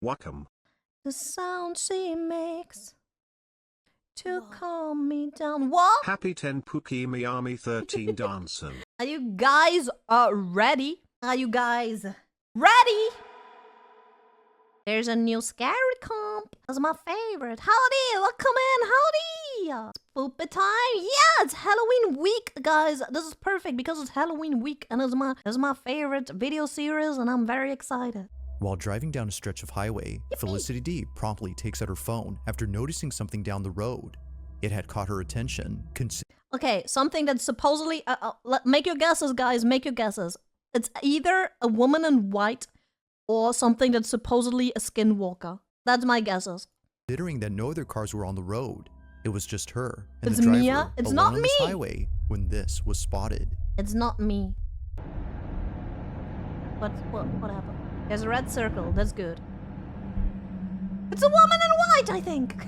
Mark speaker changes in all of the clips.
Speaker 1: Welcome.
Speaker 2: The sound she makes to calm me down. What?
Speaker 1: Happy 10 Pookie Miami 13 dancing.
Speaker 2: Are you guys ready? Are you guys ready? There's a new scary comp. That's my favorite. Howdy, welcome in. Howdy. Spoopy time. Yeah, it's Halloween week, guys. This is perfect because it's Halloween week and it's my favorite video series and I'm very excited.
Speaker 3: While driving down a stretch of highway, Felicity D promptly takes out her phone after noticing something down the road. It had caught her attention.
Speaker 2: Okay, something that's supposedly... make your guesses, guys. Make your guesses. It's either a woman in white or something that's supposedly a skinwalker. That's my guesses.
Speaker 3: Considering that no other cars were on the road, it was just her and
Speaker 2: It's
Speaker 3: the driver
Speaker 2: Miya. It's
Speaker 3: alone
Speaker 2: not
Speaker 3: on
Speaker 2: me.
Speaker 3: this highway when this was spotted.
Speaker 2: It's not me. What happened? There's a red circle. That's good. It's a woman in white, I think.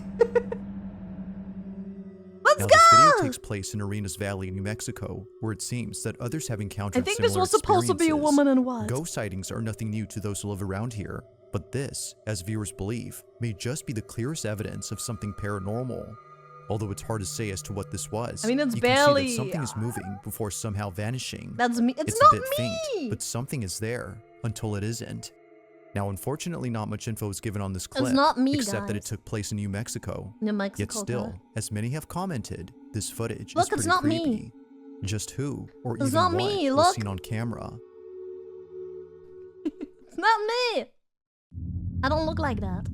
Speaker 2: Let's
Speaker 3: Now,
Speaker 2: go!
Speaker 3: this video takes place in Arenas Valley, New Mexico, where it seems that others have encountered
Speaker 2: I think
Speaker 3: similar
Speaker 2: this was supposed to be a
Speaker 3: experiences.
Speaker 2: woman in white.
Speaker 3: Ghost sightings are nothing new to those who live around here, but this, as viewers believe, may just be the clearest evidence of something paranormal. Although it's hard to say as to what this was.
Speaker 2: I mean, it's
Speaker 3: you
Speaker 2: barely...
Speaker 3: can see that something is moving before somehow vanishing.
Speaker 2: That's me. It's
Speaker 3: a
Speaker 2: not
Speaker 3: bit
Speaker 2: me!
Speaker 3: faint, but something is there until it isn't. Now, unfortunately, not much info is given on this clip,
Speaker 2: It's not me,
Speaker 3: except that it
Speaker 2: guys.
Speaker 3: took place in New Mexico.
Speaker 2: New Mexico.
Speaker 3: Yet still, as many have commented, this footage
Speaker 2: Look,
Speaker 3: is pretty
Speaker 2: it's not
Speaker 3: creepy.
Speaker 2: me.
Speaker 3: Just who, or
Speaker 2: It's
Speaker 3: even
Speaker 2: not
Speaker 3: what,
Speaker 2: me,
Speaker 3: was
Speaker 2: look.
Speaker 3: seen on camera?
Speaker 2: It's not me! I don't look like that.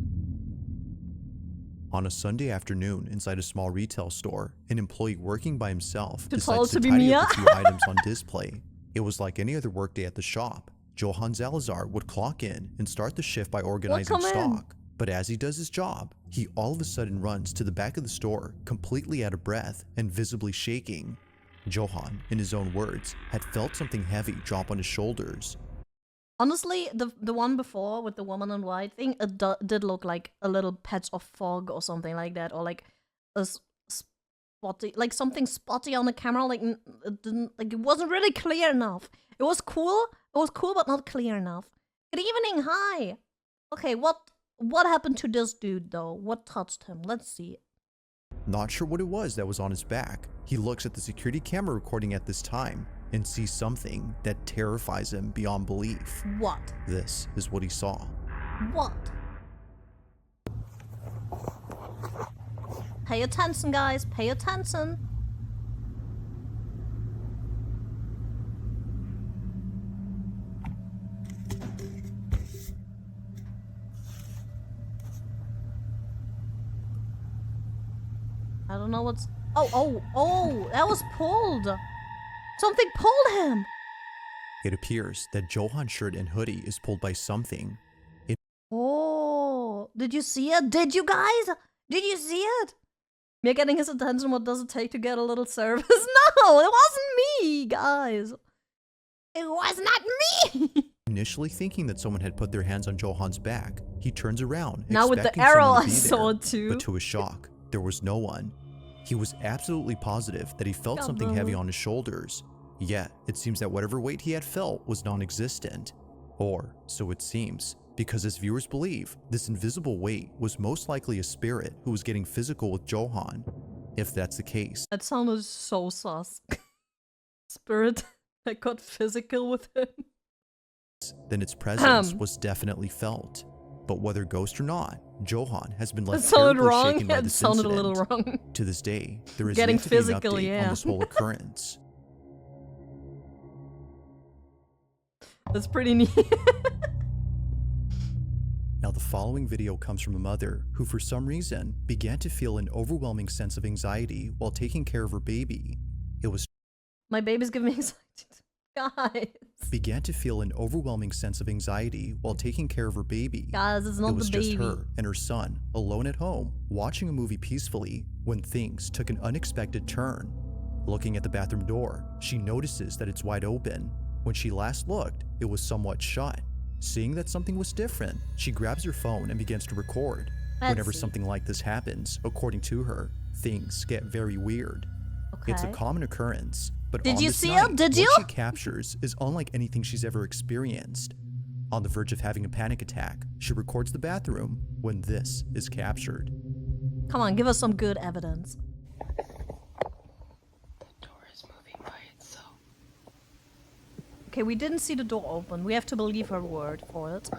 Speaker 3: On a Sunday afternoon inside a small retail store, an employee working by himself
Speaker 2: Too tall
Speaker 3: decides to
Speaker 2: to be
Speaker 3: tidy
Speaker 2: Miya?
Speaker 3: up a few items on display. It was like any other workday at the shop. Johan Salazar would clock in and start the shift by organizing
Speaker 2: come in.
Speaker 3: stock. But as he does his job, he all of a sudden runs to the back of the store, completely out of breath and visibly shaking. Johan, in his own words, had felt something heavy drop on his shoulders.
Speaker 2: Honestly, the one before with the woman in white thing, it did look like a little patch of fog or something like that, or like a spotty, like something spotty on the camera. Like it wasn't really clear enough. It was cool, but not clear enough. Good evening, hi. Okay, what happened to this dude though? What touched him? Let's see.
Speaker 3: Not sure what it was that was on his back. He looks at the security camera recording at this time and sees something that terrifies him beyond belief.
Speaker 2: What?
Speaker 3: This is what he saw.
Speaker 2: What? Pay attention, guys. Pay attention. I don't know what's... Oh, that was pulled. Something pulled him.
Speaker 3: It appears that Johan's shirt and hoodie is pulled by something.
Speaker 2: Oh, did you see it? Did you guys? Did you see it? You're getting his attention. What does it take to get a little service? No, it wasn't me, guys. It was not me.
Speaker 3: Initially thinking that someone had put their hands on Johan's back, he turns around,
Speaker 2: Now with the
Speaker 3: expecting
Speaker 2: arrow,
Speaker 3: someone to
Speaker 2: I
Speaker 3: be
Speaker 2: saw
Speaker 3: there,
Speaker 2: it too.
Speaker 3: But to his shock, there was no one. He was absolutely positive that he felt something heavy on his shoulders. Yet, it seems that whatever weight he had felt was non-existent. Or, so it seems, because as viewers believe, this invisible weight was most likely a spirit who was getting physical with Johan. If that's the case,
Speaker 2: That sounded so sus. Spirit that got physical with him.
Speaker 3: then its presence was definitely felt. But whether ghost or not, Johan has been
Speaker 2: It
Speaker 3: left
Speaker 2: sounded
Speaker 3: terribly
Speaker 2: wrong.
Speaker 3: shaken by
Speaker 2: It
Speaker 3: this
Speaker 2: sounded
Speaker 3: incident.
Speaker 2: a little wrong.
Speaker 3: To this day, there is
Speaker 2: Getting
Speaker 3: yet to be an
Speaker 2: physical,
Speaker 3: update
Speaker 2: yeah.
Speaker 3: on this whole occurrence.
Speaker 2: That's pretty neat.
Speaker 3: Now, the following video comes from a mother who, for some reason, began to feel an overwhelming sense of anxiety while taking care of her baby. It was
Speaker 2: My baby's giving me anxiety. Guys.
Speaker 3: began to feel an overwhelming sense of anxiety while taking care of her baby.
Speaker 2: Guys, it's not
Speaker 3: It was
Speaker 2: the baby.
Speaker 3: just her and her son, alone at home, watching a movie peacefully, when things took an unexpected turn. Looking at the bathroom door, she notices that it's wide open. When she last looked, it was somewhat shut. Seeing that something was different, she grabs her phone and begins to record. Whenever something like this happens, according to her, things get very weird.
Speaker 2: Okay.
Speaker 3: It's a common occurrence, but
Speaker 2: Did
Speaker 3: on
Speaker 2: you
Speaker 3: this
Speaker 2: see
Speaker 3: night,
Speaker 2: it? Did
Speaker 3: what
Speaker 2: you?
Speaker 3: she captures is unlike anything she's ever experienced. On the verge of having a panic attack, she records the bathroom when this is captured.
Speaker 2: Come on, give us some good evidence.
Speaker 4: The door is moving by itself.
Speaker 2: Okay, we didn't see the door open. We have to believe her word for it.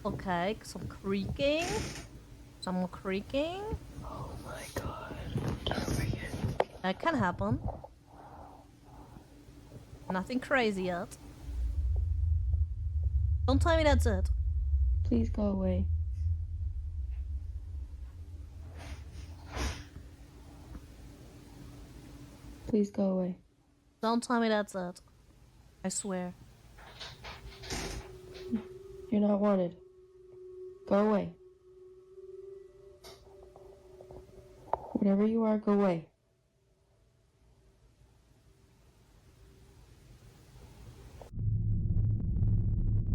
Speaker 2: Okay, some creaking. Some more creaking.
Speaker 4: Oh my god. Don't forget.
Speaker 2: That can happen. Nothing crazy yet. Don't tell me that's it.
Speaker 4: Please go away. Please go away.
Speaker 2: Don't tell me that's it. I swear.
Speaker 4: You're not wanted. Go away. Whatever you are, go away.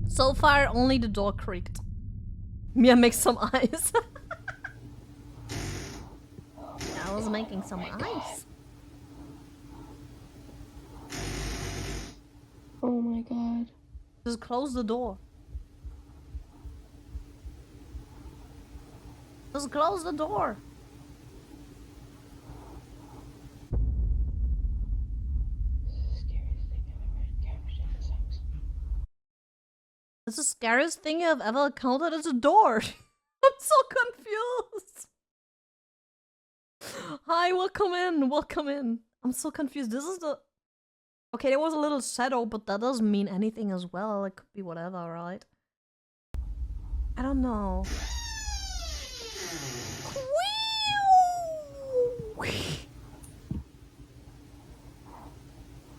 Speaker 2: So far, only the door creaked. Miya makes some eyes. I was making some eyes.
Speaker 4: Oh my god.
Speaker 2: Just close the door. Just close the door. It's the scariest thing I've ever encountered is a door. I'm so confused. Hi, welcome in, welcome in. I'm so confused. This is the... Okay, there was a little shadow, but that doesn't mean anything as well. It could be whatever, right? I don't know.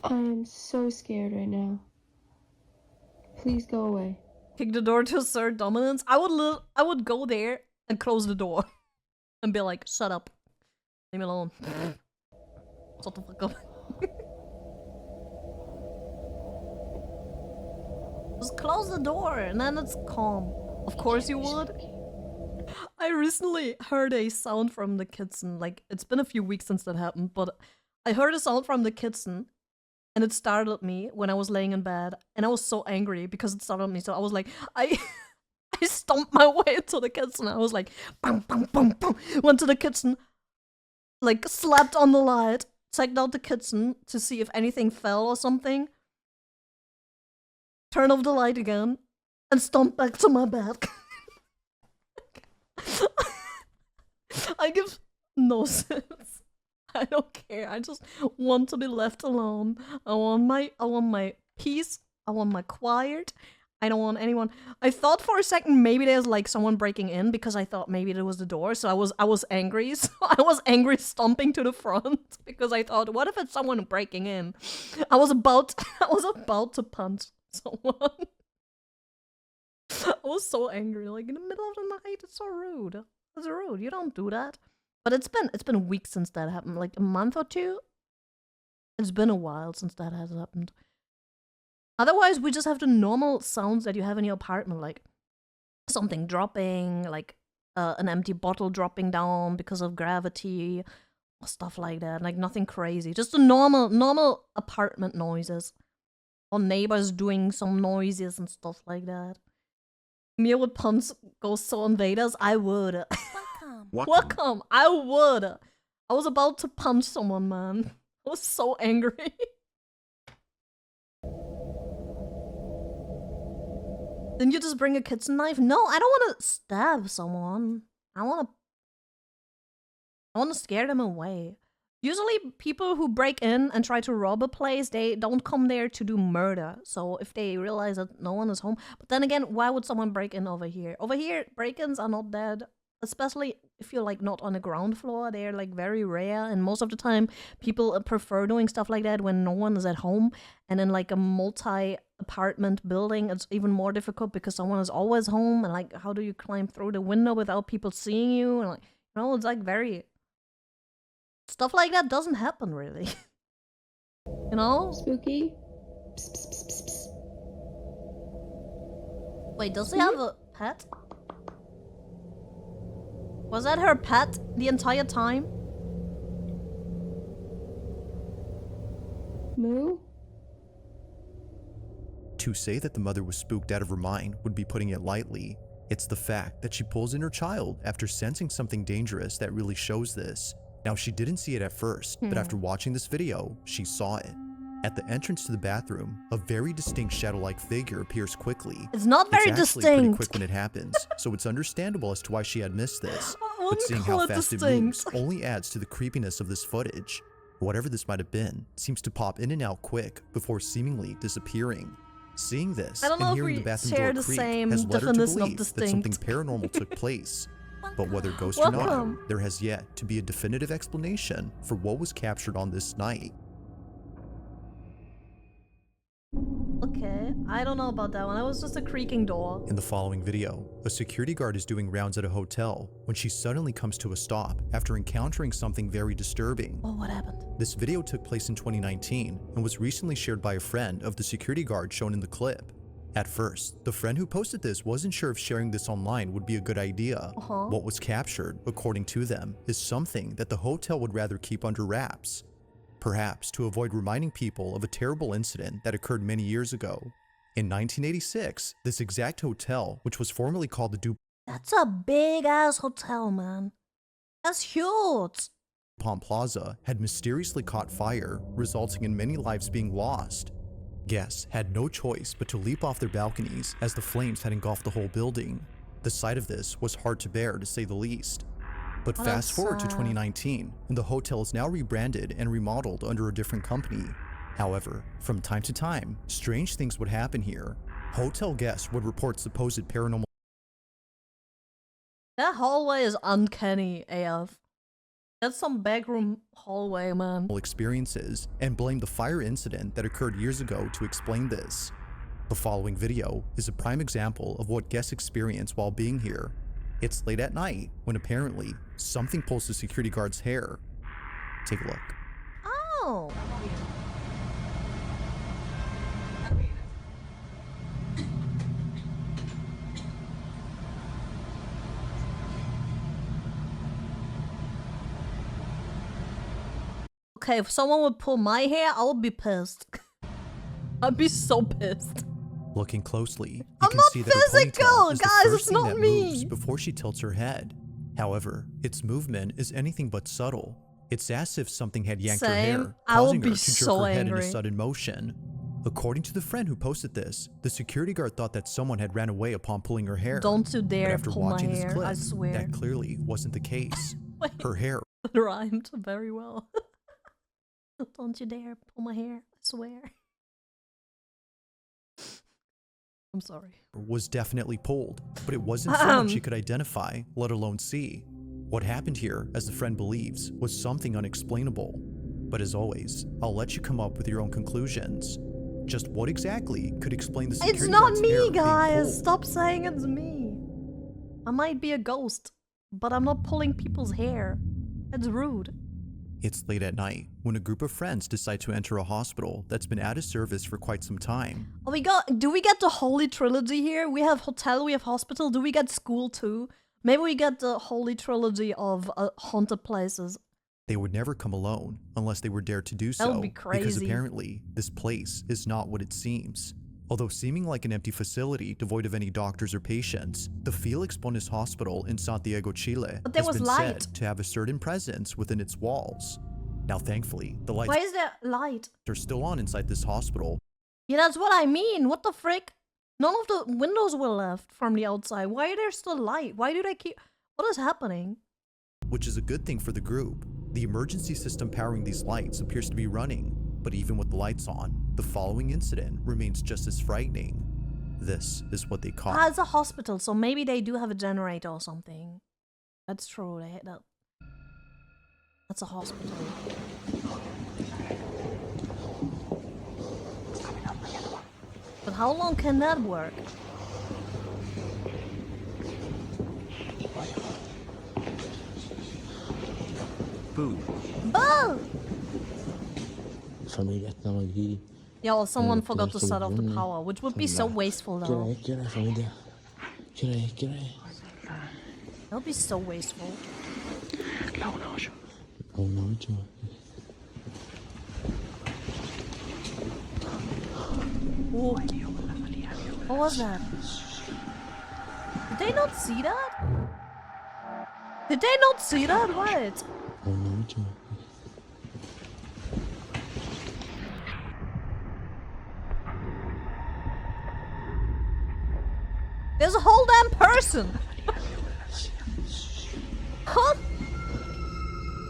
Speaker 4: I am so scared right now. Please go away.
Speaker 2: Kick the door to assert dominance. I would go there and close the door. And be like, shut up. Leave me alone. Shut the fuck up. Just close the door and then it's calm. Of course you would. I recently heard a sound from the kitchen. Like, it's been a few weeks since that happened, but I heard a sound from the kitchen and it startled me when I was laying in bed. And I was so angry because it startled me. So I was like, I stomped my way into the kitchen. I was like, bam, bam, bam, bam. Went to the kitchen, like, slapped on the light, checked out the kitchen to see if anything fell or something. Turn off the light again and stomped back to my bed. I give no sense. I don't care. I just want to be left alone. I want my peace. I want my quiet. I don't want anyone. I thought for a second maybe there's like someone breaking in because I thought maybe there was the door. So I was angry. So I was angry stomping to the front because I thought, what if it's someone breaking in? I was about to punch someone. I was so angry, like in the middle of the night. It's so rude. It's rude. You don't do that. But it's been weeks since that happened, like a month or two. It's been a while since that has happened. Otherwise, we just have the normal sounds that you have in your apartment, like something dropping, like an empty bottle dropping down because of gravity, or stuff like that. Like nothing crazy, just the normal apartment noises, or neighbors doing some noises and stuff like that. Miya would punch ghost soul invaders. I would. Welcome. I would. I was about to punch someone, man. I was so angry. Didn't you just bring a kitchen knife? No, I don't want to stab someone. I want to scare them away. Usually people who break in and try to rob a place, they don't come there to do murder. So if they realize that no one is home. But then again, why would someone break in over here? Over here, break-ins are not that, especially if you're like not on the ground floor. They're like very rare. And most of the time, people prefer doing stuff like that when no one is at home. And in like a multi-apartment building, it's even more difficult because someone is always home. And like, how do you climb through the window without people seeing you? And like, you know, it's like very... Stuff like that doesn't happen, really. You know?
Speaker 4: Spooky. Psst, psst, psst, psst, psst.
Speaker 2: Wait, does he have a pet? Was that her pet the entire time?
Speaker 4: Moo?
Speaker 3: To say that the mother was spooked out of her mind would be putting it lightly. It's the fact that she pulls in her child after sensing something dangerous that really shows this. Now, she didn't see it at first, but after watching this video, she saw it. At the entrance to the bathroom, a very distinct shadow-like figure appears quickly.
Speaker 2: It's not very
Speaker 3: It's actually pretty
Speaker 2: distinct.
Speaker 3: quick when it happens, so it's understandable as to why she had missed this.
Speaker 2: I
Speaker 3: But
Speaker 2: wouldn't
Speaker 3: seeing
Speaker 2: call
Speaker 3: how
Speaker 2: it
Speaker 3: fast it
Speaker 2: distinct.
Speaker 3: moves only adds to the creepiness of this footage. Whatever this might have been seems to pop in and out quick before seemingly disappearing. Seeing this
Speaker 2: I don't know
Speaker 3: and
Speaker 2: if
Speaker 3: hearing
Speaker 2: we
Speaker 3: the bathroom
Speaker 2: share
Speaker 3: door
Speaker 2: the
Speaker 3: creak
Speaker 2: same
Speaker 3: has led her to
Speaker 2: definition of
Speaker 3: believe that something
Speaker 2: distinct.
Speaker 3: paranormal took place. But whether ghost or
Speaker 2: Welcome.
Speaker 3: not, there has yet to be a definitive explanation for what was captured on this night.
Speaker 2: Okay, I don't know about that one. That was just a creaking door.
Speaker 3: In the following video, a security guard is doing rounds at a hotel when she suddenly comes to a stop after encountering something very disturbing.
Speaker 2: Oh, what happened?
Speaker 3: This video took place in 2019 and was recently shared by a friend of the security guard shown in the clip. At first, the friend who posted this wasn't sure if sharing this online would be a good idea. What was captured, according to them, is something that the hotel would rather keep under wraps. Perhaps to avoid reminding people of a terrible incident that occurred many years ago. In 1986, this exact hotel, which was formerly called the
Speaker 2: That's a big ass hotel, man. That's huge.
Speaker 3: DuPont Plaza, had mysteriously caught fire, resulting in many lives being lost. Guests had no choice but to leap off their balconies as the flames had engulfed the whole building. The sight of this was hard to bear, to say the least. But fast forward to 2019, and the hotel is now rebranded and remodeled under a different company. However, from time to time, strange things would happen here. Hotel guests would report supposed paranormal
Speaker 2: That hallway is uncanny AF. That's some backroom hallway, man.
Speaker 3: experiences and blame the fire incident that occurred years ago to explain this. The following video is a prime example of what guests experience while being here. It's late at night when apparently something pulls the security guard's hair. Take a look.
Speaker 2: Oh. Okay, if someone would pull my hair, I would be pissed. I'd be so pissed.
Speaker 3: Looking closely, you
Speaker 2: I'm
Speaker 3: can
Speaker 2: not
Speaker 3: see that her
Speaker 2: physical,
Speaker 3: ponytail is the
Speaker 2: guys,
Speaker 3: first
Speaker 2: it's
Speaker 3: thing
Speaker 2: not
Speaker 3: that
Speaker 2: me.
Speaker 3: moves before she tilts her head. However, its movement is anything but subtle. It's as if something had yanked her
Speaker 2: Same.
Speaker 3: hair,
Speaker 2: I will
Speaker 3: causing her
Speaker 2: be
Speaker 3: to jerk
Speaker 2: so
Speaker 3: her head in a
Speaker 2: angry.
Speaker 3: sudden motion. According to the friend who posted this, the security guard thought that someone had ran away upon pulling her hair.
Speaker 2: Don't you
Speaker 3: But
Speaker 2: dare
Speaker 3: after
Speaker 2: pull my
Speaker 3: watching this
Speaker 2: hair,
Speaker 3: clip,
Speaker 2: I swear.
Speaker 3: that clearly wasn't the case.
Speaker 2: Wait.
Speaker 3: Her hair
Speaker 2: It rhymed very well. Don't you dare pull my hair, I swear. I'm sorry.
Speaker 3: was definitely pulled, but it wasn't someone she could identify, let alone see. What happened here, as the friend believes, was something unexplainable. But as always, I'll let you come up with your own conclusions. Just what exactly could explain the security
Speaker 2: It's not
Speaker 3: guard's hair
Speaker 2: me,
Speaker 3: being
Speaker 2: guys.
Speaker 3: pulled?
Speaker 2: Stop saying it's me. I might be a ghost, but I'm not pulling people's hair. It's rude.
Speaker 3: It's late at night when a group of friends decide to enter a hospital that's been out of service for quite some time.
Speaker 2: Oh, do we get the Holy Trilogy here? We have hotel, we have hospital. Do we get school too? Maybe we get the Holy Trilogy of haunted places.
Speaker 3: They would never come alone unless they were dared to do so,
Speaker 2: That would be
Speaker 3: because
Speaker 2: crazy.
Speaker 3: apparently this place is not what it seems. Although seeming like an empty facility devoid of any doctors or patients, the Felix Bonis Hospital in Santiago, Chile
Speaker 2: But there
Speaker 3: has
Speaker 2: was
Speaker 3: been
Speaker 2: light.
Speaker 3: said to have a certain presence within its walls. Now thankfully, the lights
Speaker 2: Why is there light?
Speaker 3: are still on inside this hospital,
Speaker 2: Yeah, that's what I mean. What the frick? None of the windows were left from the outside. Why are there still light? Why do they keep... What is happening?
Speaker 3: which is a good thing for the group. The emergency system powering these lights appears to be running, but even with the lights on, the following incident remains just as frightening. This is what they caught.
Speaker 2: Ah, it's a hospital, so maybe they do have a generator or something. That's true. That's a hospital. But how long can that work?
Speaker 1: Boo.
Speaker 2: Boo!
Speaker 5: Familia estamos aquí.
Speaker 2: Yeah, well, someone
Speaker 5: Yeah,
Speaker 2: forgot to
Speaker 5: there's
Speaker 2: shut off the
Speaker 5: someone
Speaker 2: power, which would be so wasteful though.
Speaker 5: ¿Qué hora es, familia? ¿Qué hora es?
Speaker 2: That That'll be so wasteful. Ooh. What was that? Did they not see that? Did they not see that? What? There's a whole damn person! Huh?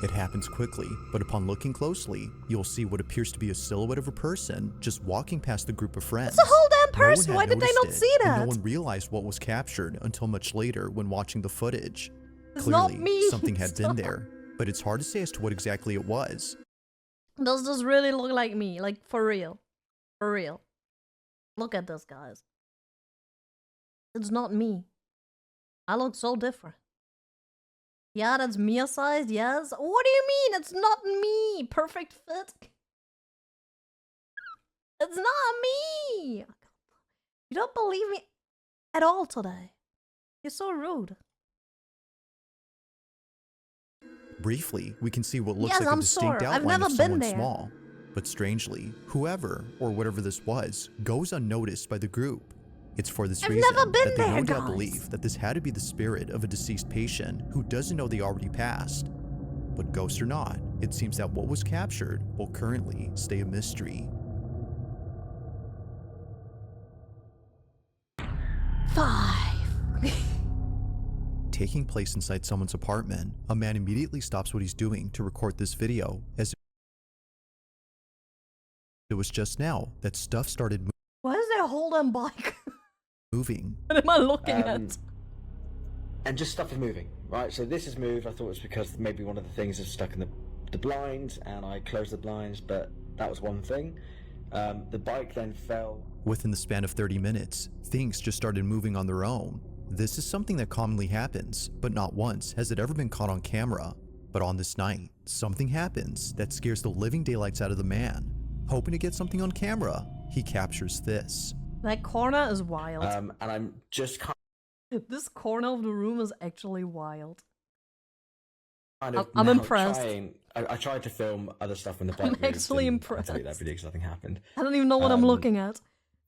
Speaker 3: It happens quickly, but upon looking closely, you'll see what appears to be a silhouette of a person just walking past the group of friends.
Speaker 2: It's a whole damn
Speaker 3: No one
Speaker 2: person!
Speaker 3: had
Speaker 2: Why did they
Speaker 3: noticed
Speaker 2: not
Speaker 3: it,
Speaker 2: see
Speaker 3: and
Speaker 2: that?
Speaker 3: no one realized what was captured until much later when watching the footage.
Speaker 2: It's not
Speaker 3: Clearly,
Speaker 2: me.
Speaker 3: something had been
Speaker 2: Stop.
Speaker 3: there, but it's hard to say as to what exactly it was.
Speaker 2: Does this really look like me? Like, for real. For real. Look at this, guys. It's not me. I look so different. Yeah, that's Miya sized, yes. What do you mean? It's not me. Perfect fit. It's not me. You don't believe me at all today. You're so rude.
Speaker 3: Briefly, we can see what looks
Speaker 2: Yes,
Speaker 3: like a
Speaker 2: I'm
Speaker 3: distinct
Speaker 2: sure. I've
Speaker 3: outline
Speaker 2: never
Speaker 3: of
Speaker 2: been
Speaker 3: someone
Speaker 2: there.
Speaker 3: small. But strangely, whoever or whatever this was goes unnoticed by the group. It's for this
Speaker 2: I've
Speaker 3: reason
Speaker 2: never been
Speaker 3: that they
Speaker 2: there,
Speaker 3: no doubt
Speaker 2: guys.
Speaker 3: believe that this had to be the spirit of a deceased patient who doesn't know they already passed. But ghost or not, it seems that what was captured will currently stay a mystery.
Speaker 2: 5.
Speaker 3: Taking place inside someone's apartment, a man immediately stops what he's doing to record this video, as it was just now that stuff started
Speaker 2: Why is there a whole damn bike?
Speaker 3: moving.
Speaker 2: What am I looking at?
Speaker 5: And just stuff is moving, right? So this has moved. I thought it was because maybe one of the things is stuck in the blinds, and I closed the blinds, but that was one thing. The bike then fell.
Speaker 3: Within the span of 30 minutes, things just started moving on their own. This is something that commonly happens, but not once has it ever been caught on camera. But on this night, something happens that scares the living daylights out of the man. Hoping to get something on camera, he captures this.
Speaker 2: That corner is wild.
Speaker 5: And I'm just
Speaker 2: This corner of the room is actually wild.
Speaker 5: kind of
Speaker 2: I'm
Speaker 5: now
Speaker 2: impressed.
Speaker 5: I tried to film other stuff in the
Speaker 2: I'm
Speaker 5: bike.
Speaker 2: actually
Speaker 5: I
Speaker 2: impressed.
Speaker 5: delete that video because nothing happened.
Speaker 2: I don't even know what I'm
Speaker 5: Um,
Speaker 2: looking at.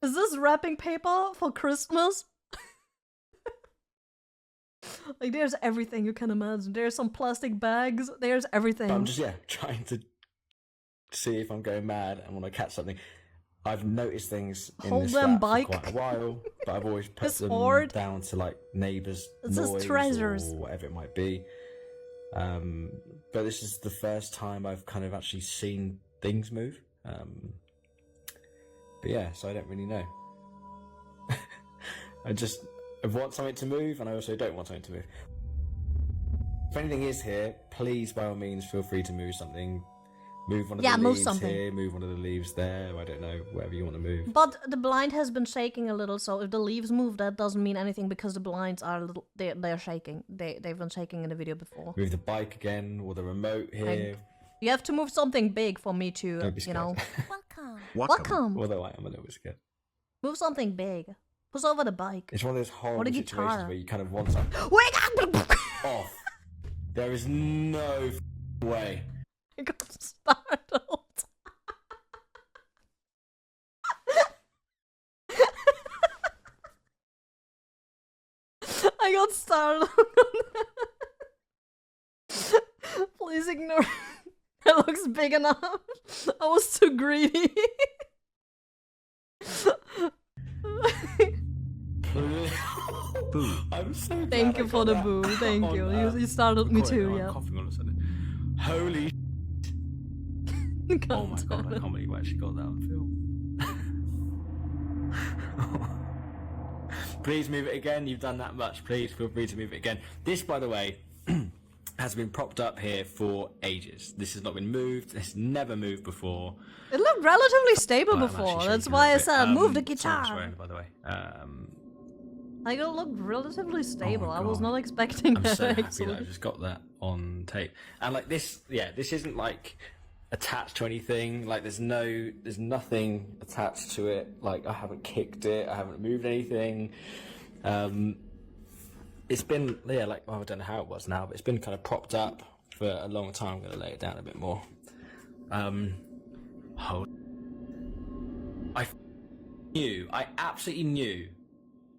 Speaker 2: Is this wrapping paper for Christmas? Like, there's everything you can imagine. There's some plastic bags. There's everything.
Speaker 5: But I'm just trying to see if I'm going mad and when I catch something. I've noticed things in
Speaker 2: Hold
Speaker 5: this
Speaker 2: them
Speaker 5: flat
Speaker 2: bike.
Speaker 5: for quite a while, but I've always put
Speaker 2: This
Speaker 5: them
Speaker 2: hoard.
Speaker 5: down to like neighbours'
Speaker 2: This is
Speaker 5: noise
Speaker 2: treasures.
Speaker 5: or whatever it might be. But this is the first time I've kind of actually seen things move. But yeah, so I don't really know. I want something to move, and I also don't want something to move. If anything is here, please, by all means, feel free to move something. Move one of the
Speaker 2: move
Speaker 5: leaves
Speaker 2: something.
Speaker 5: here, move one of the leaves there, I don't know, wherever you want to move.
Speaker 2: But the blind has been shaking a little, so if the leaves move, that doesn't mean anything because the blinds are a little. They're shaking. They've been shaking in the video before.
Speaker 5: Move the bike again, or the remote here.
Speaker 2: You have to move something big for me to,
Speaker 5: Don't be
Speaker 2: you know.
Speaker 5: scared.
Speaker 2: Welcome.
Speaker 5: Although I am a little bit scared.
Speaker 2: Move something big. Push over the bike.
Speaker 5: It's one of those horrible
Speaker 2: Or the
Speaker 5: situations
Speaker 2: guitar.
Speaker 5: where you kind of want something
Speaker 2: Wake up!
Speaker 5: off. There is no way.
Speaker 2: I got startled. I got startled. Please ignore. It looks big enough. I was too greedy.
Speaker 1: Boo.
Speaker 5: I'm so glad
Speaker 2: Thank
Speaker 5: I
Speaker 2: you for
Speaker 5: got
Speaker 2: the
Speaker 5: that
Speaker 2: boo. Thank
Speaker 5: on,
Speaker 2: you. You startled me
Speaker 1: recording.
Speaker 2: too.
Speaker 1: I'm
Speaker 2: Yeah.
Speaker 1: coughing all of a sudden. Holy oh my god, I can't believe I actually got that on film.
Speaker 5: Please move it again. You've done that much. Please feel free to move it again. This, by the way, has been propped up here for ages. This has not been moved. It's never moved before.
Speaker 2: It looked relatively stable
Speaker 5: But I'm
Speaker 2: before.
Speaker 5: actually
Speaker 2: That's
Speaker 5: shaking
Speaker 2: why
Speaker 5: a
Speaker 2: I
Speaker 5: little
Speaker 2: said
Speaker 5: bit.
Speaker 2: move the
Speaker 5: Someone's
Speaker 2: guitar.
Speaker 5: swearing, by the way.
Speaker 2: Like, it looked relatively stable. I was
Speaker 5: God.
Speaker 2: not expecting
Speaker 5: I'm
Speaker 2: that
Speaker 5: so happy
Speaker 2: actually.
Speaker 5: that I just got that on tape. And like this, this isn't like attached to anything. Like there's nothing attached to it. Like I haven't kicked it. I haven't moved anything. it's been, yeah, like, well, I don't know how it was now, but it's been kind of propped up for a long time. I'm going to lay it down a bit more. I absolutely knew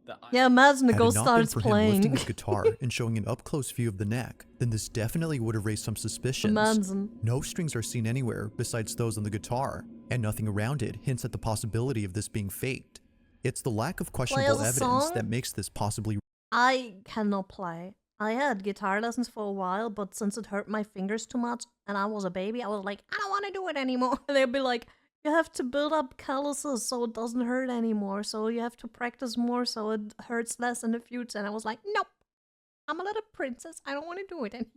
Speaker 5: that
Speaker 2: Yeah, imagine the
Speaker 3: Had it
Speaker 2: ghost
Speaker 3: not been
Speaker 2: starts
Speaker 3: for him lifting
Speaker 2: playing.
Speaker 3: his guitar and showing an up-close view of the neck, then this definitely would have raised some suspicions.
Speaker 2: Imagine.
Speaker 3: No strings are seen anywhere besides those on the guitar, and nothing around it hints at the possibility of this being faked. It's the lack of questionable
Speaker 2: as a
Speaker 3: evidence
Speaker 2: song?
Speaker 3: that makes this possibly
Speaker 2: I cannot play. I had guitar lessons for a while, but since it hurt my fingers too much and I was a baby, I was like, I don't want to do it anymore. And they'd be like, you have to build up calluses so it doesn't hurt anymore. So you have to practice more so it hurts less in the future. And I was like, nope, I'm a little princess. I don't want to do it anymore.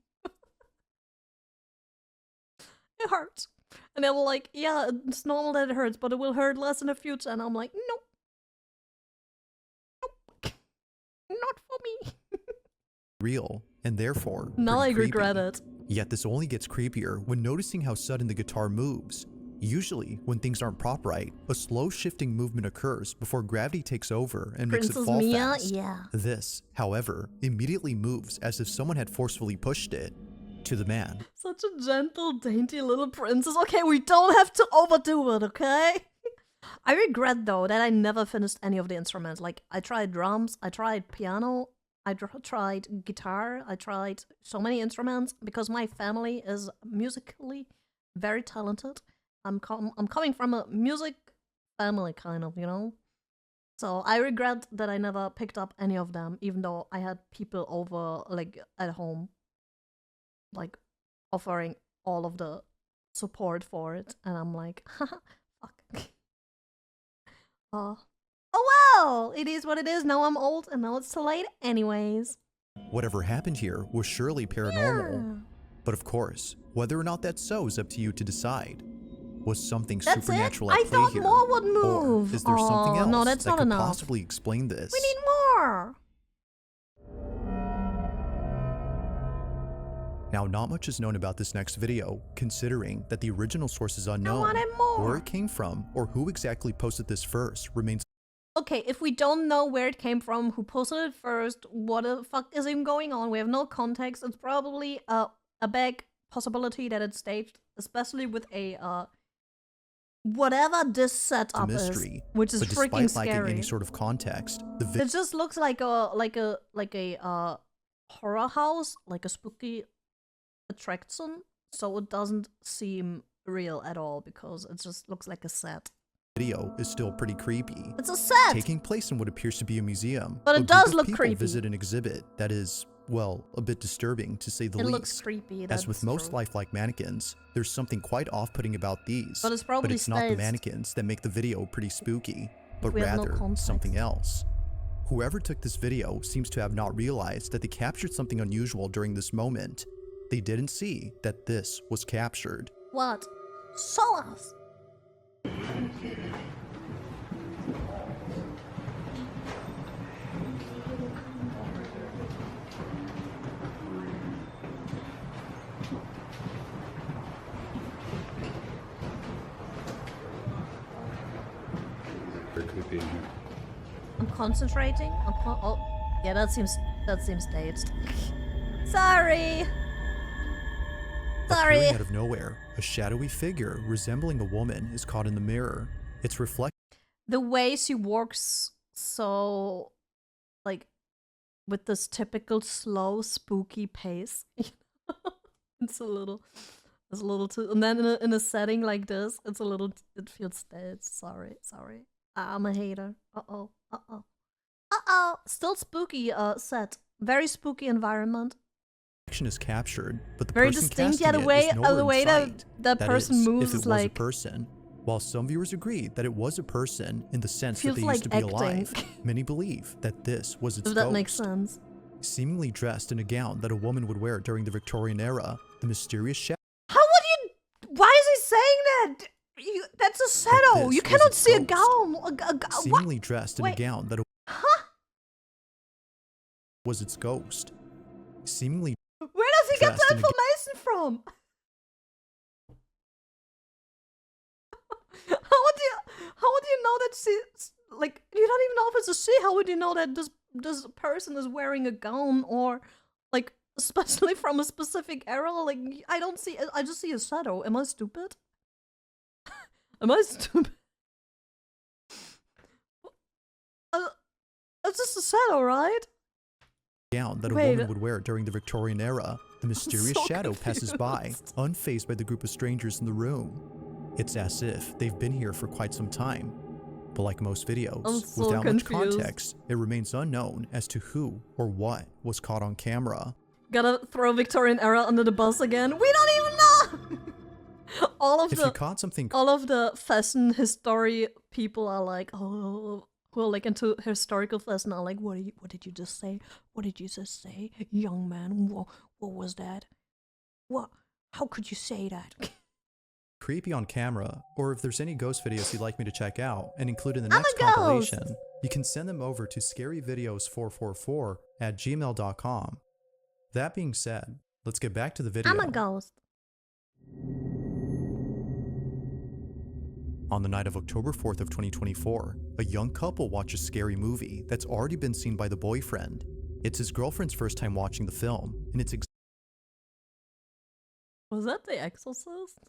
Speaker 2: It hurts. And they were like, yeah, it's normal that it hurts, but it will hurt less in the future. And I'm like, nope. Nope. Not for me.
Speaker 3: real, and therefore
Speaker 2: Now I
Speaker 3: pretty
Speaker 2: regret
Speaker 3: creepy.
Speaker 2: it.
Speaker 3: Yet this only gets creepier when noticing how sudden the guitar moves. Usually, when things aren't prop right, a slow shifting movement occurs before gravity takes over and makes it
Speaker 2: Princess
Speaker 3: fall
Speaker 2: Miya?
Speaker 3: fast.
Speaker 2: Yeah.
Speaker 3: This, however, immediately moves as if someone had forcefully pushed it. To the man,
Speaker 2: Such a gentle, dainty little princess. Okay, we don't have to overdo it, okay? I regret, though, that I never finished any of the instruments. Like, I tried drums, I tried piano, I tried guitar, I tried so many instruments because my family is musically very talented. I'm coming from a music family, kind of, you know? So I regret that I never picked up any of them, even though I had people over, like, at home, like, offering all of the support for it. And I'm like, haha, fuck. Oh well, it is what it is. Now I'm old and now it's too late anyways.
Speaker 3: whatever happened here was surely paranormal.
Speaker 2: Yeah.
Speaker 3: But of course, whether or not that's so is up to you to decide. Was something
Speaker 2: That's
Speaker 3: supernatural
Speaker 2: it?
Speaker 3: at
Speaker 2: I
Speaker 3: play
Speaker 2: thought
Speaker 3: here?
Speaker 2: more would move.
Speaker 3: Or is there something
Speaker 2: Aw,
Speaker 3: else
Speaker 2: no, that's
Speaker 3: that
Speaker 2: not
Speaker 3: could
Speaker 2: enough.
Speaker 3: possibly explain this?
Speaker 2: We need more.
Speaker 3: Now, not much is known about this next video, considering that the original source is unknown.
Speaker 2: wanted more.
Speaker 3: Where it came from, or who exactly posted this first, remains
Speaker 2: Okay, if we don't know where it came from, who posted it first, what the fuck is even going on, we have no context, it's probably a big possibility that it's staged, especially with a whatever this
Speaker 3: a
Speaker 2: setup
Speaker 3: mystery.
Speaker 2: is, which is
Speaker 3: but
Speaker 2: freaking
Speaker 3: despite lacking
Speaker 2: scary.
Speaker 3: any sort of context, the video
Speaker 2: It just looks like a horror house, like a spooky attraction, so it doesn't seem real at all because it just looks like a set.
Speaker 3: is still pretty creepy.
Speaker 2: It's a set!
Speaker 3: Taking place in what appears to be a museum.
Speaker 2: But it
Speaker 3: a
Speaker 2: does
Speaker 3: group of
Speaker 2: look
Speaker 3: people
Speaker 2: creepy.
Speaker 3: visit an exhibit that is, well, a bit disturbing to say the
Speaker 2: It
Speaker 3: least.
Speaker 2: looks creepy,
Speaker 3: As with
Speaker 2: that's
Speaker 3: most
Speaker 2: true.
Speaker 3: lifelike mannequins, there's something quite off-putting about these.
Speaker 2: But it's probably
Speaker 3: it's not the
Speaker 2: staged.
Speaker 3: mannequins that make the video pretty spooky, but
Speaker 2: we have no
Speaker 3: rather
Speaker 2: context.
Speaker 3: something else. Whoever took this video seems to have not realized that they captured something unusual during this moment. They didn't see that this was captured.
Speaker 2: What? Show us! I'm concentrating. Oh, yeah, that seems staged. Sorry. Sorry.
Speaker 3: Appearing out of nowhere, a shadowy figure resembling a woman is caught in the mirror. Its reflection
Speaker 2: The way she walks, so like with this typical slow, spooky pace. it's a little too. And then in a setting like this, it's a little. It feels staged. Sorry. I'm a hater. Still spooky. Set. Very spooky environment.
Speaker 3: is captured, but the
Speaker 2: Very
Speaker 3: person
Speaker 2: distinct.
Speaker 3: casting
Speaker 2: Yeah, the
Speaker 3: it
Speaker 2: way
Speaker 3: is nowhere in
Speaker 2: that
Speaker 3: sight.
Speaker 2: that person
Speaker 3: is,
Speaker 2: moves
Speaker 3: if it
Speaker 2: is
Speaker 3: was
Speaker 2: like
Speaker 3: a person. While some viewers agree that it was a person in the sense that
Speaker 2: Feels
Speaker 3: they
Speaker 2: like
Speaker 3: used to be
Speaker 2: acting.
Speaker 3: alive, many believe that this was its
Speaker 2: if that
Speaker 3: ghost.
Speaker 2: makes sense.
Speaker 3: Seemingly dressed in a gown that a woman would wear during the Victorian era, the mysterious shadow
Speaker 2: How would you? Why is he saying that? That's a shadow.
Speaker 3: this
Speaker 2: You
Speaker 3: was
Speaker 2: cannot
Speaker 3: its
Speaker 2: see a
Speaker 3: ghost.
Speaker 2: gown. What?
Speaker 3: seemingly dressed in a
Speaker 2: Wait.
Speaker 3: gown that
Speaker 2: Huh?
Speaker 3: was its ghost. Seemingly
Speaker 2: Where does he get
Speaker 3: Dressed
Speaker 2: the
Speaker 3: in a
Speaker 2: information from? How would you know that she, like, you don't even know if it's a she, how would you know that this this person is wearing a gown or like especially from a specific era. Like I don't see. I just see a shadow. Am I stupid? Am I stupid? It's just a shadow, right?
Speaker 3: Gown that a
Speaker 2: Wait.
Speaker 3: woman would wear during the Victorian era. The mysterious
Speaker 2: so
Speaker 3: shadow passes by,
Speaker 2: confused.
Speaker 3: unfazed by the group of strangers in the room. It's as if they've been here for quite some time. But like most videos,
Speaker 2: I'm so
Speaker 3: without
Speaker 2: confused.
Speaker 3: much context, it remains unknown as to who or what was caught on camera.
Speaker 2: Gotta throw Victorian era under the bus again. We don't even know. all
Speaker 3: If you caught something
Speaker 2: of the fashion history people are like, oh, who are like into historical fashion are like, what did you just say? What did you just say, young man? What was that? What? How could you say that?
Speaker 3: creepy on camera, or if there's any ghost videos you'd like me to check out and include in the next
Speaker 2: I'm a ghost.
Speaker 3: compilation, you can send them over to scaryvideos444@gmail.com. That being said, let's get back to the video.
Speaker 2: I'm a ghost.
Speaker 3: On the night of October 4th of 2024, a young couple watch a scary movie that's already been seen by the boyfriend. It's his girlfriend's first time watching the film, and it's
Speaker 2: Was that The Exorcist?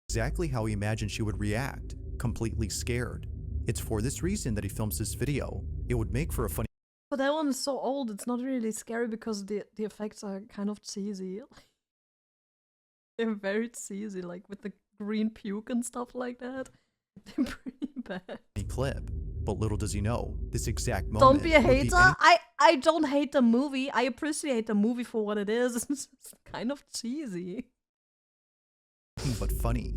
Speaker 3: exactly how he imagined she would react, completely scared. It's for this reason that he films this video. It would make for a funny
Speaker 2: But that one is so old, it's not really scary because the effects are kind of cheesy. They're very cheesy, like with the green puke and stuff like that. They're pretty bad.
Speaker 3: clip. But little does he know, this exact moment
Speaker 2: Don't be a
Speaker 3: would
Speaker 2: hater. I don't hate the movie. I appreciate the movie for what it is. It's just kind of cheesy.
Speaker 3: anything but funny.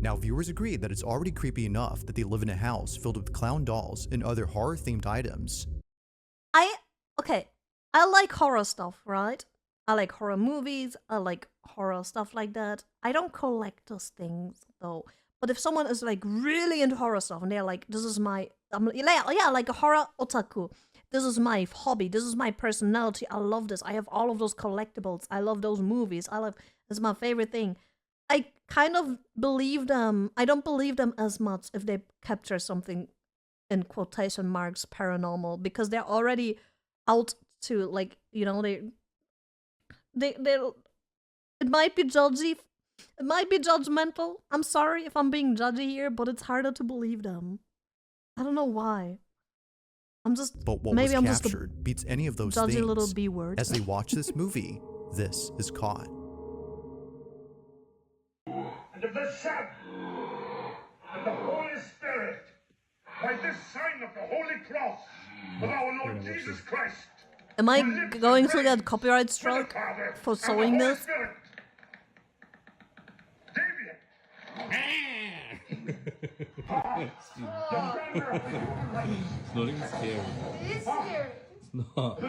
Speaker 3: Now viewers agree that it's already creepy enough that they live in a house filled with clown dolls and other horror-themed items.
Speaker 2: Okay, I like horror stuff, right? I like horror movies, I like horror stuff like that. I don't collect those things though. But if someone is like really into horror stuff and they're like, this is my, yeah, like a horror otaku. This is my hobby, this is my personality, I love this. I have all of those collectibles, I love those movies, it's my favorite thing. I kind of believe them. I don't believe them as much if they capture something in quotation marks paranormal, because they're already out to, like, you know, they it might be judgy, it might be judgmental. I'm sorry if I'm being judgy here, but it's harder to believe them. I don't know why.
Speaker 3: But what
Speaker 2: maybe
Speaker 3: was
Speaker 2: I'm just a
Speaker 3: captured beats any of those
Speaker 2: judgy
Speaker 3: things.
Speaker 2: little B word.
Speaker 3: As they watch this movie, this is caught.
Speaker 6: And of the Son, and the Holy Spirit, by this sign of the Holy Cross of our Lord Jesus Christ.
Speaker 2: Am I going to get copyright struck for showing this?
Speaker 1: It's not even scary.
Speaker 7: It's scary.
Speaker 1: It's not.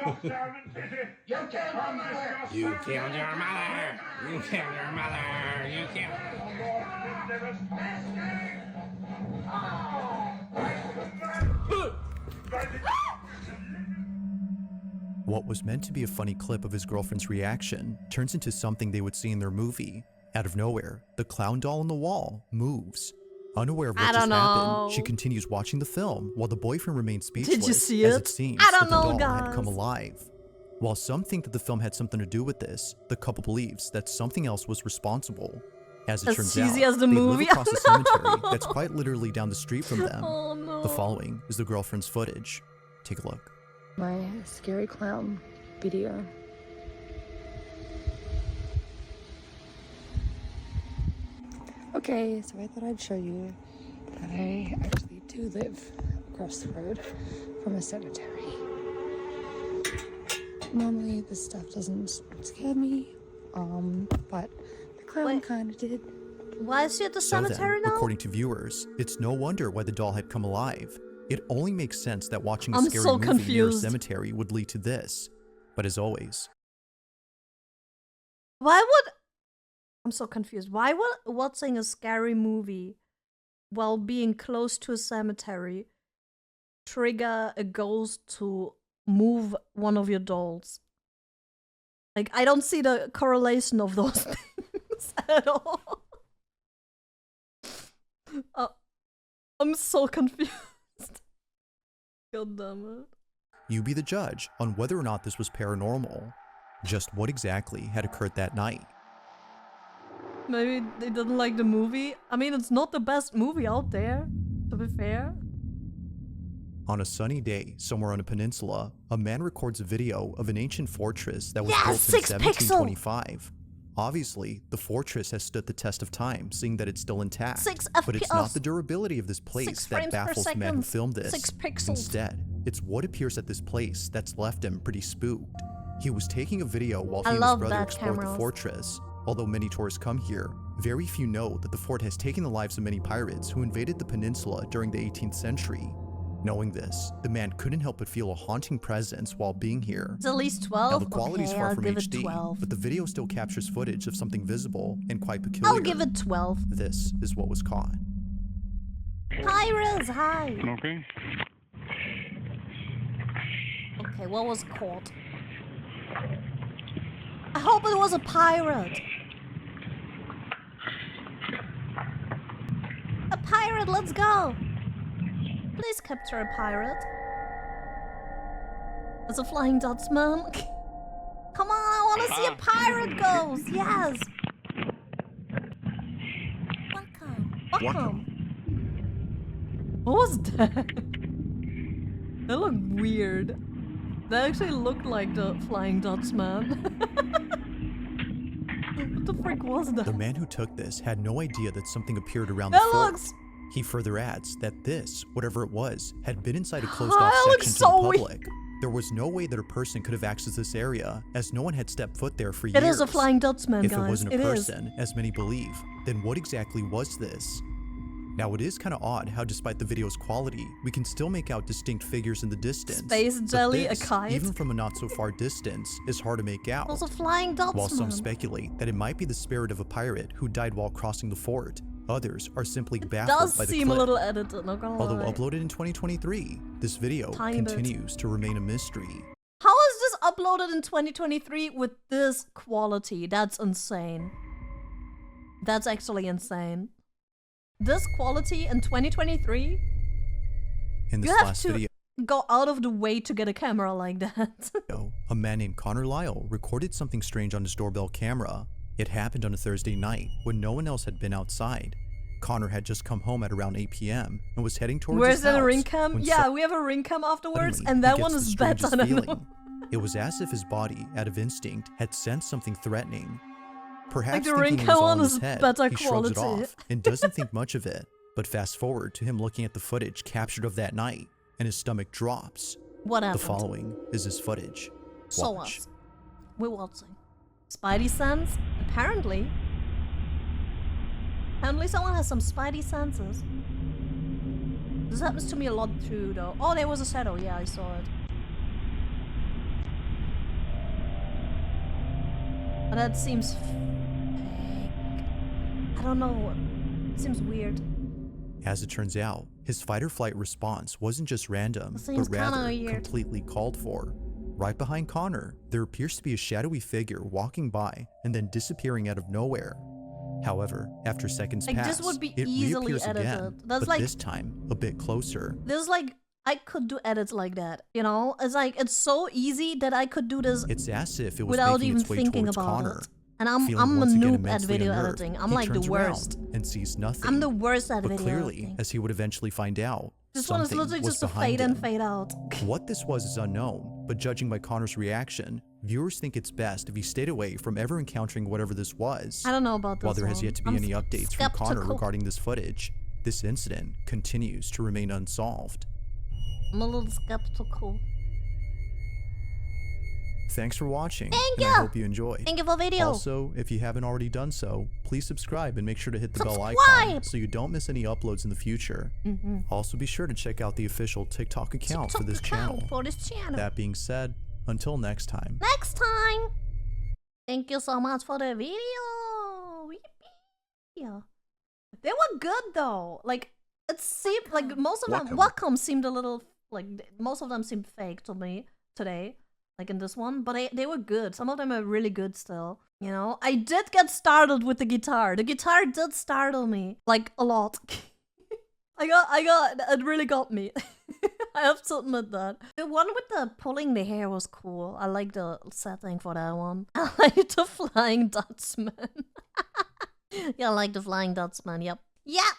Speaker 6: You killed your mother!
Speaker 1: You killed your mother! You killed your mother! You killed...
Speaker 3: What was meant to be a funny clip of his girlfriend's reaction turns into something they would see in their movie. Out of nowhere, the clown doll on the wall moves. Unaware of what just happened, she continues watching the film while the boyfriend remains speechless.
Speaker 2: Did you see
Speaker 3: as
Speaker 2: it?
Speaker 3: it seems
Speaker 2: I don't
Speaker 3: that the
Speaker 2: know,
Speaker 3: doll had
Speaker 2: guys.
Speaker 3: come alive. While some think that the film had something to do with this, the couple believes that something else was responsible. As it
Speaker 2: As
Speaker 3: turns
Speaker 2: cheesy
Speaker 3: out,
Speaker 2: as the
Speaker 3: they
Speaker 2: movie?
Speaker 3: live across a cemetery that's quite literally down the street from them.
Speaker 2: Oh no.
Speaker 3: The following is the girlfriend's footage. Take a look.
Speaker 8: My scary clown video. Okay, so I thought I'd show you that I actually do live across the road from a cemetery. Normally this stuff doesn't scare me, but the clown
Speaker 2: Wait.
Speaker 8: kind of did.
Speaker 2: Why is she at the
Speaker 3: So
Speaker 2: cemetery
Speaker 3: then,
Speaker 2: now?
Speaker 3: according to viewers, it's no wonder why the doll had come alive. It only makes sense that watching a
Speaker 2: I'm
Speaker 3: scary
Speaker 2: so
Speaker 3: movie near a
Speaker 2: confused.
Speaker 3: cemetery would lead to this. But as always,
Speaker 2: Why would... I'm so confused. Why would watching a scary movie while being close to a cemetery trigger a ghost to move one of your dolls? Like, I don't see the correlation of those things at all. I'm so confused. God damn it.
Speaker 3: you be the judge on whether or not this was paranormal. Just what exactly had occurred that night?
Speaker 2: Maybe they didn't like the movie. I mean, it's not the best movie out there, to be fair.
Speaker 3: On a sunny day, somewhere on a peninsula, a man records a video of an ancient fortress that was
Speaker 2: Yes,
Speaker 3: built
Speaker 2: 6
Speaker 3: in
Speaker 2: pixel!
Speaker 3: 1725. Obviously, the fortress has stood the test of time, seeing that it's still intact.
Speaker 2: 6
Speaker 3: But it's not
Speaker 2: FPS.
Speaker 3: the durability of this place
Speaker 2: 6
Speaker 3: that
Speaker 2: frames per
Speaker 3: baffles the man who
Speaker 2: second.
Speaker 3: filmed this.
Speaker 2: 6 pixels.
Speaker 3: Instead, it's what appears at this place that's left him pretty spooked. He was taking a video while he
Speaker 2: I
Speaker 3: and his
Speaker 2: love
Speaker 3: brother
Speaker 2: that
Speaker 3: explored the
Speaker 2: cameras.
Speaker 3: fortress. Although many tourists come here, very few know that the fort has taken the lives of many pirates who invaded the peninsula during the 18th century. Knowing this, the man couldn't help but feel a haunting presence while being here.
Speaker 2: It's at least
Speaker 3: Now
Speaker 2: 12.
Speaker 3: the quality is
Speaker 2: Okay,
Speaker 3: far
Speaker 2: I'll
Speaker 3: from
Speaker 2: give it
Speaker 3: HD,
Speaker 2: 12.
Speaker 3: but the video still captures footage of something visible and quite peculiar.
Speaker 2: I'll give it 12.
Speaker 3: This is what was caught.
Speaker 2: Hi, Riz. Hi.
Speaker 6: Okay.
Speaker 2: Okay, what was caught? I hope it was a pirate. A pirate, let's go. Please capture a pirate. It's a Flying Dutchman. Come on, I want to see a pirate ghost. Yes. Welcome. What was that? That looked weird. That actually looked like the Flying Dutchman. What the frick was that?
Speaker 3: The man who took this had no idea that something appeared around
Speaker 2: That
Speaker 3: the fort.
Speaker 2: looks...
Speaker 3: He further adds that this, whatever it was, had been inside a
Speaker 2: That
Speaker 3: closed-off
Speaker 2: looks
Speaker 3: section to
Speaker 2: so
Speaker 3: the
Speaker 2: weird.
Speaker 3: public. There was no way that a person could have accessed this area, as no one had stepped foot there for years.
Speaker 2: It is a Flying Dutchman,
Speaker 3: If
Speaker 2: guys.
Speaker 3: it wasn't a
Speaker 2: It is.
Speaker 3: person, as many believe, then what exactly was this? Now, it is kind of odd how despite the video's quality, we can still make out distinct figures in the distance.
Speaker 2: Space
Speaker 3: But
Speaker 2: jelly, a
Speaker 3: this,
Speaker 2: kite.
Speaker 3: even from a not-so-far distance, is hard to make out.
Speaker 2: It was a Flying Dutchman.
Speaker 3: While some speculate that it might be the spirit of a pirate who died while crossing the fort, others are simply baffled
Speaker 2: Does
Speaker 3: by the
Speaker 2: seem
Speaker 3: clip.
Speaker 2: a little edited, not gonna
Speaker 3: Although
Speaker 2: lie.
Speaker 3: uploaded in 2023, this video
Speaker 2: Tiny bit.
Speaker 3: continues to remain a mystery.
Speaker 2: How is this uploaded in 2023 with this quality? That's insane. That's actually insane. This quality in 2023?
Speaker 3: In this
Speaker 2: You have
Speaker 3: last
Speaker 2: to
Speaker 3: video,
Speaker 2: go out of the way to get a camera like that.
Speaker 3: a man named Connor Lyle recorded something strange on his doorbell camera. It happened on a Thursday night when no one else had been outside. Connor had just come home at around 8 p.m. and was heading towards
Speaker 2: Where's
Speaker 3: his
Speaker 2: that
Speaker 3: house.
Speaker 2: a ring cam?
Speaker 3: when
Speaker 2: Yeah, we have a ring cam afterwards,
Speaker 3: suddenly
Speaker 2: and
Speaker 3: he
Speaker 2: that
Speaker 3: gets
Speaker 2: one
Speaker 3: the
Speaker 2: is better
Speaker 3: strangest
Speaker 2: than
Speaker 3: feeling. It was as if his body, out of instinct, had sensed something threatening. Perhaps
Speaker 2: the ring
Speaker 3: thinking it
Speaker 2: cam
Speaker 3: was all
Speaker 2: one
Speaker 3: in his
Speaker 2: is
Speaker 3: head,
Speaker 2: better
Speaker 3: he shrugs it
Speaker 2: quality.
Speaker 3: off and doesn't think much of it. But fast forward to him looking at the footage captured of that night, and his stomach drops.
Speaker 2: What happened?
Speaker 3: The following is his footage.
Speaker 2: So
Speaker 3: Watch.
Speaker 2: what? We're watching. Spidey sense? Apparently. Apparently someone has some Spidey senses. This happens to me a lot too, though. Oh, there was a shadow. Yeah, I saw it. But that seems fake. I don't know. It seems weird.
Speaker 3: As it turns out, his fight-or-flight response wasn't just random,
Speaker 2: Seems
Speaker 3: but
Speaker 2: kinda
Speaker 3: rather
Speaker 2: weird.
Speaker 3: completely called for. Right behind Connor, there appears to be a shadowy figure walking by and then disappearing out of nowhere. However, after seconds
Speaker 2: Like,
Speaker 3: pass,
Speaker 2: this would be
Speaker 3: it
Speaker 2: easily
Speaker 3: reappears again,
Speaker 2: edited. That's
Speaker 3: but
Speaker 2: like-
Speaker 3: this time a bit closer.
Speaker 2: There's like, I could do edits like that, you know? It's like, it's so easy that I could do this
Speaker 3: It's as if it was
Speaker 2: without
Speaker 3: making
Speaker 2: even
Speaker 3: its way
Speaker 2: thinking
Speaker 3: towards
Speaker 2: about
Speaker 3: Connor.
Speaker 2: it. And I'm
Speaker 3: Feeling
Speaker 2: a
Speaker 3: once again
Speaker 2: noob at
Speaker 3: immensely
Speaker 2: video
Speaker 3: unnerved,
Speaker 2: editing. I'm
Speaker 3: he
Speaker 2: like the
Speaker 3: turns around
Speaker 2: worst.
Speaker 3: and sees nothing.
Speaker 2: I'm the worst at
Speaker 3: But
Speaker 2: video
Speaker 3: clearly,
Speaker 2: editing.
Speaker 3: as he would eventually find out,
Speaker 2: This one is
Speaker 3: something
Speaker 2: literally
Speaker 3: was
Speaker 2: just a
Speaker 3: behind
Speaker 2: fade in,
Speaker 3: him.
Speaker 2: fade out.
Speaker 3: What this was is unknown, but judging by Connor's reaction, viewers think it's best if he stayed away from ever encountering whatever this was.
Speaker 2: I don't know about this
Speaker 3: While there has
Speaker 2: one.
Speaker 3: yet to be
Speaker 2: I'm
Speaker 3: any updates from Connor
Speaker 2: skeptical.
Speaker 3: regarding this footage, this incident continues to remain unsolved.
Speaker 2: I'm a little skeptical.
Speaker 3: Thanks for watching,
Speaker 2: Thank
Speaker 3: and
Speaker 2: you!
Speaker 3: I hope you enjoyed.
Speaker 2: Thank you for video.
Speaker 3: Also, if you haven't already done so, please subscribe and make sure to hit the bell icon
Speaker 2: Subscribe!
Speaker 3: so you don't miss any uploads in the future. Also, be sure to check out the official TikTok account for this channel.
Speaker 2: For this channel.
Speaker 3: That being said, until next time.
Speaker 2: Next time. Thank you so much for the video. Yeah. They were good though. Like, it seemed like most of them. Welcome seemed a little like most of them seemed fake to me today. Like in this one, but they were good. Some of them are really good still. You know, I did get startled with the guitar. The guitar did startle me like a lot. It really got me. I have to admit that. The one with the pulling the hair was cool. I like the setting for that one. I like the Flying Dutchman. Yeah, I like the Flying Dutchman, yep. Yeah,